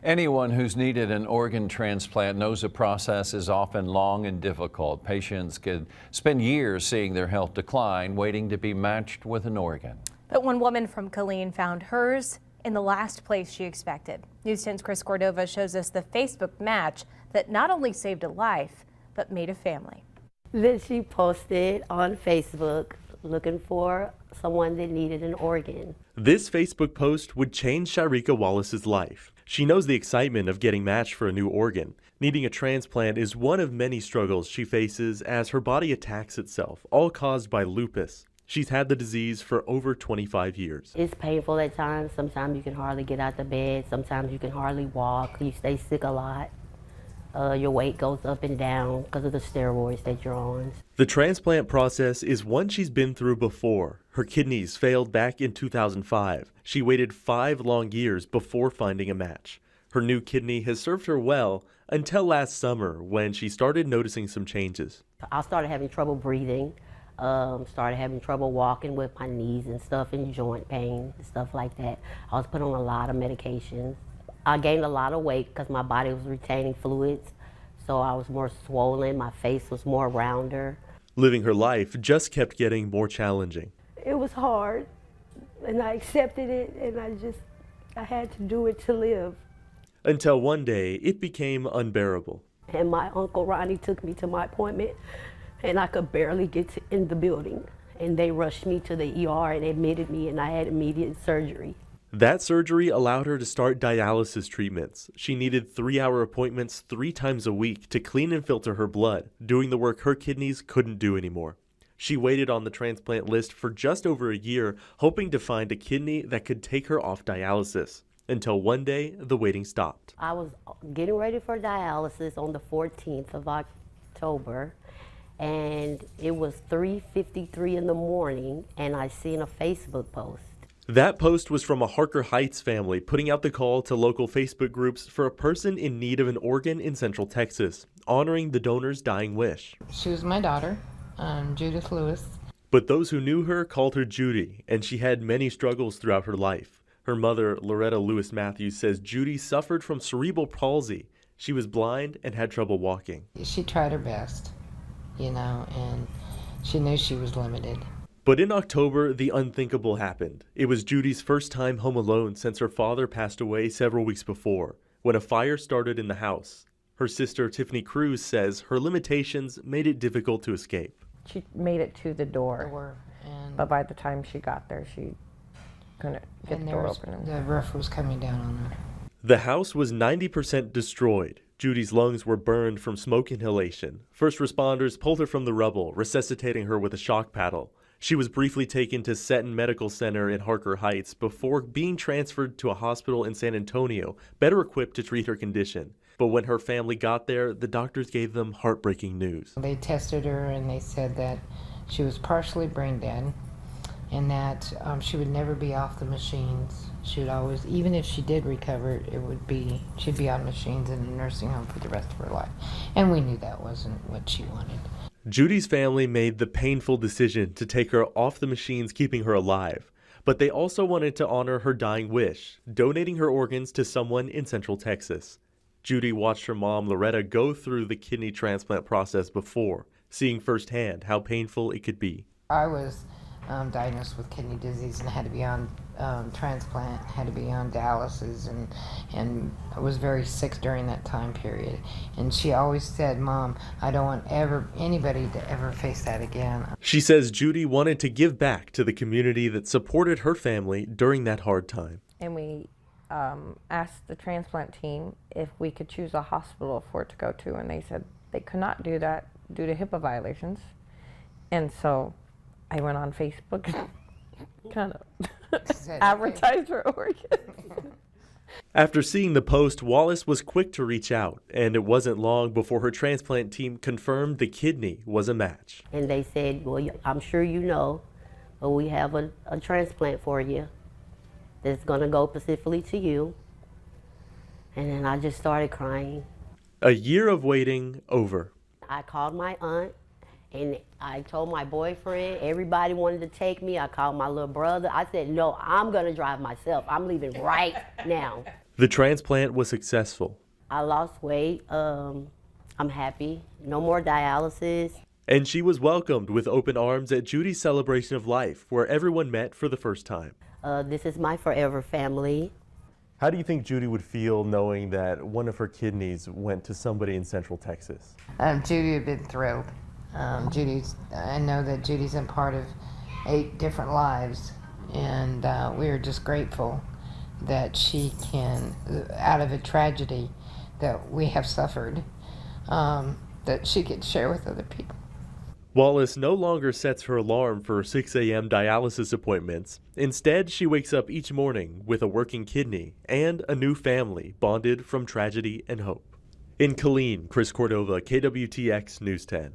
Anyone who's needed an organ transplant knows the process is often long and difficult. Patients could spend years seeing their health decline, waiting to be matched with an organ. But one woman from Killeen found hers in the last place she expected. News 10's Chris Cordova shows us the Facebook match that not only saved a life, but made a family. Then she posted on Facebook looking for someone that needed an organ. This Facebook post would change Sharika Wallace's life. She knows the excitement of getting matched for a new organ. Needing a transplant is one of many struggles she faces as her body attacks itself, all caused by lupus. She's had the disease for over 25 years. It's painful at times. Sometimes you can hardly get out of bed. Sometimes you can hardly walk. You stay sick a lot. Your weight goes up and down because of the steroids that you're on. The transplant process is one she's been through before. Her kidneys failed back in 2005. She waited 5 long years before finding a match. Her new kidney has served her well until last summer when she started noticing some changes. I started having trouble breathing, started having trouble walking with my knees and stuff, and joint pain and stuff like that. I was put on a lot of medications. I gained a lot of weight because my body was retaining fluids, so I was more swollen, my face was more rounder. Living her life just kept getting more challenging. It was hard, and I accepted it, and I had to do it to live. Until one day, it became unbearable. And my Uncle Ronnie took me to my appointment, and I could barely get in the building. And they rushed me to the ER and admitted me, and I had immediate surgery. That surgery allowed her to start dialysis treatments. She needed 3-hour appointments 3 times a week to clean and filter her blood, doing the work her kidneys couldn't do anymore. She waited on the transplant list for just over a year, hoping to find a kidney that could take her off dialysis. Until one day, the waiting stopped. I was getting ready for dialysis on the 14th of October, and it was 3:53 in the morning, and I seen a Facebook post. That post was from a Harker Heights family putting out the call to local Facebook groups for a person in need of an organ in Central Texas, honoring the donor's dying wish. She was my daughter, Judith Lewis. But those who knew her called her Judy, and she had many struggles throughout her life. Her mother, Loretta Lewis Matthews, says Judy suffered from cerebral palsy. She was blind and had trouble walking. She tried her best, and she knew she was limited. But in October, the unthinkable happened. It was Judy's first time home alone since her father passed away several weeks before, when a fire started in the house. Her sister, Tiffany Cruz, says her limitations made it difficult to escape. She made it to the door, but by the time she got there, she couldn't get the door open. The roof was coming down on her. The house was 90% destroyed. Judy's lungs were burned from smoke inhalation. First responders pulled her from the rubble, resuscitating her with a shock paddle. She was briefly taken to Seton Medical Center in Harker Heights before being transferred to a hospital in San Antonio, better equipped to treat her condition. But when her family got there, the doctors gave them heartbreaking news. They tested her and they said that she was partially brain dead and that she would never be off the machines. She would always, even if she did recover, she'd be on machines in a nursing home for the rest of her life. And we knew that wasn't what she wanted. Judy's family made the painful decision to take her off the machines keeping her alive, but they also wanted to honor her dying wish, donating her organs to someone in Central Texas. Judy watched her mom, Loretta, go through the kidney transplant process before, seeing firsthand how painful it could be. I was diagnosed with kidney disease and had to be on transplant, had to be on dialysis, and I was very sick during that time period. And she always said, "Mom, I don't want anybody to ever face that again." She says Judy wanted to give back to the community that supported her family during that hard time. And we asked the transplant team if we could choose a hospital for it to go to, and they said they could not do that due to HIPAA violations. And so I went on Facebook and kind of advertised her organ. After seeing the post, Wallace was quick to reach out, and it wasn't long before her transplant team confirmed the kidney was a match. And they said, well, I'm sure you know, but we have a transplant for you that's going to go specifically to you. And then I just started crying. A year of waiting over. I called my aunt. And I told my boyfriend, everybody wanted to take me. I called my little brother. I said, no, I'm going to drive myself. I'm leaving right now. The transplant was successful, I lost weight. I'm happy. No more dialysis. and she was welcomed with open arms at Judy's celebration of life, where everyone met for the first time. This is my forever family. How do you think Judy would feel knowing that one of her kidneys went to somebody in Central Texas? Judy had been thrilled. I know that Judy's been part of 8 different lives, and we are just grateful that she can, out of a tragedy that we have suffered, that she could share with other people. Wallace no longer sets her alarm for 6 a.m. dialysis appointments. Instead, she wakes up each morning with a working kidney and a new family bonded from tragedy and hope. In Killeen, Chris Cordova, KWTX News 10.